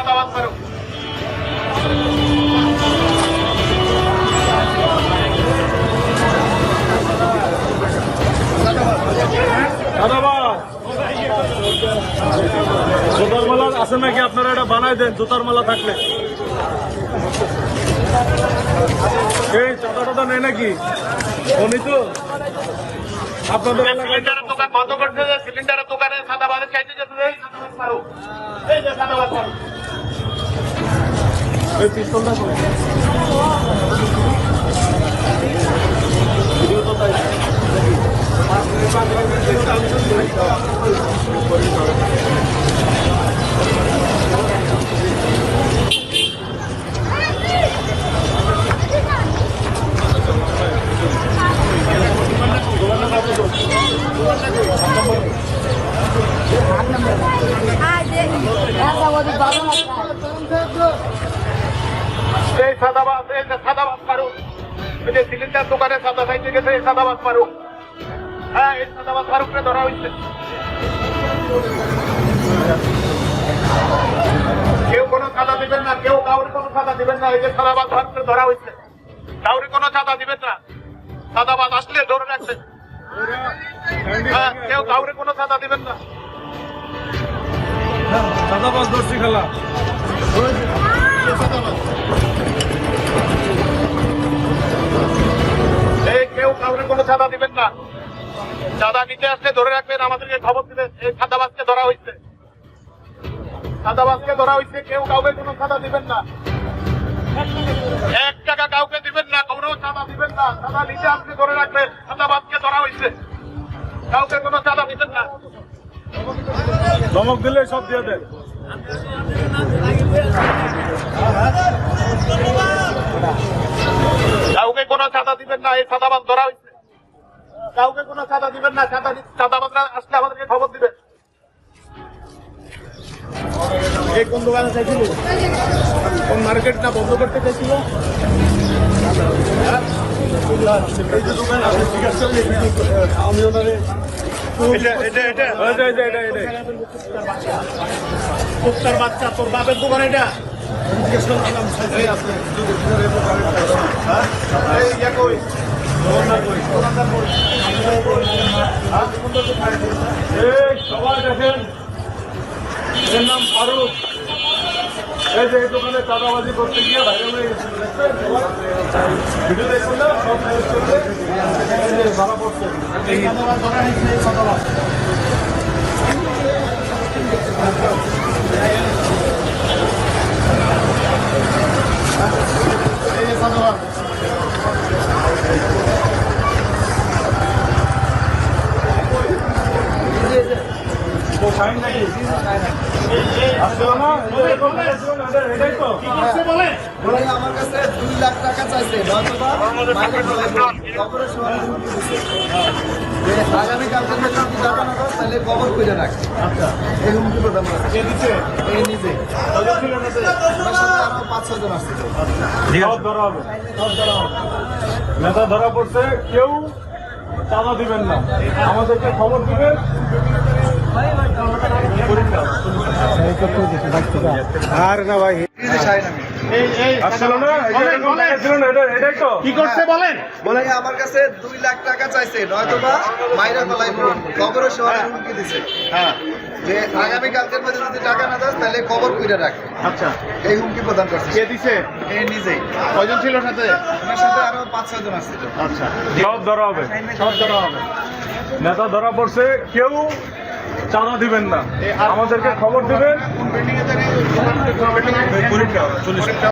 সাদাবাদ ফারুক। জুতার মালা আছে নাকি? আপনারা এটা বানায় দেন জুতার মালা থাকলে। এই চাঁদা টাদা নেই নাকি? উনি তো আপনাদের সিলিন্ডারের দোকান বন্ধ করছে, সিলিন্ডারের দোকানে সাদাবাদের চাইতে যেতে এই সাদাবাদ ফারুক, এই যে সাদাবাদ ফারুক। এই পিস্তলটা এই সাদাবাদ ফারুক, এই যে সিলিন্ডার দোকানে সাদা চাইতে গেছে এই সাদাবাদ ফারুক। হ্যাঁ, এই সাদাবাদ ফারুককে ধরা হয়েছে। কেউ কোনো চাঁদা দিবেন না, কেউ কাউরে কোনো চাঁদা দিবেন না। এই যে সাদাবাদ ফারুককে ধরা হয়েছে, কাউরে কোনো চাঁদা দিবেন না। সাদাবাদ আসলে ধরে রাখবেন। হ্যাঁ, কেউ কাউরে কোনো চাঁদা দিবেন না। চাঁদাবাজ ধরছি খেলা। এই কেউ কাউরে কোনো চাঁদা দিবেন না। চাঁদা নিতে আসলে ধরে রাখবেন, আমাদেরকে খবর দিবেন। এই সাদাবাজকে ধরা হয়েছে, সাদাবাজকে ধরা হয়েছে। কেউ কাউকে কোনো চাঁদা দিবেন না, 1 টাকা কাউকে দিবেন না, কোনো চাঁদা দিবেন না। চাঁদা নিতে আসলে ধরে রাখবেন, সাদাবাজকে ধরা হয়েছে। কাউকে কোনো চাঁদা দিবেন না। ধমক দিলে সব দিয়ে দেন। কাউকে কোনো চাঁদা দিবেন না, এই সাদাবাজ ধরা হয়েছে। কাউকে কোনো চাঁদা দিবেন না। চাঁদাবাজরা আসলে আমাদেরকে খবর দিবেন। এই কোন দোকানে চাইছিল? কোন মার্কেট না বন্ধ করতে চাইছিল? এই যে দোকান আছে, ঠিক আছে, আমি ওনারে কুত্তার বাচ্চা, তোর বাপের দোকান এটা? সবাই দেখেন, এর নাম ফারুক। এই যে এই দোকানে চাঁদাবাজি করতে গিয়ে ভাইরাল হয়ে গেছিল, ভিডিও দেখুন না, সব ধরা পড়ছে। আমার কাছে 2 লাখ টাকা চাইছে, আগামী কালকে যদি টাকা না দাও তাহলে কবর করে রাখে। এই হুমকি প্রদান করছে এই নিজে, আরো 5-6 জন আসছে। সব ধরা হবে, নেতা ধরা পড়ছে। কেউ চাঁদা দিবেন না, আমাদেরকে খবর দিবেন। আর না ভাই কি করছে বলেন? বলে আমার কাছে 2 লাখ টাকা চাইছে, নয়তো বা মাইরা গলায় কবরের শহরে হুমকি দিছে। হ্যাঁ, যে আগামী কালকের মধ্যে যদি টাকা না দাস তাহলে কবর করে রাখবে। আচ্ছা, এই হুমকি প্রদান করছে কে দিছে? এই নিজেই। কয়জন ছিল সাথে? আমার সাথে আরো 5-6 জন আসছিল। আচ্ছা, সব ধরা হবে, সব ধরা হবে। নেতা ধরা পড়ছে। কেউ চাঁদা দিবেন না, আমাদেরকে খবর দিবেন। কোন বিল্ডিং এ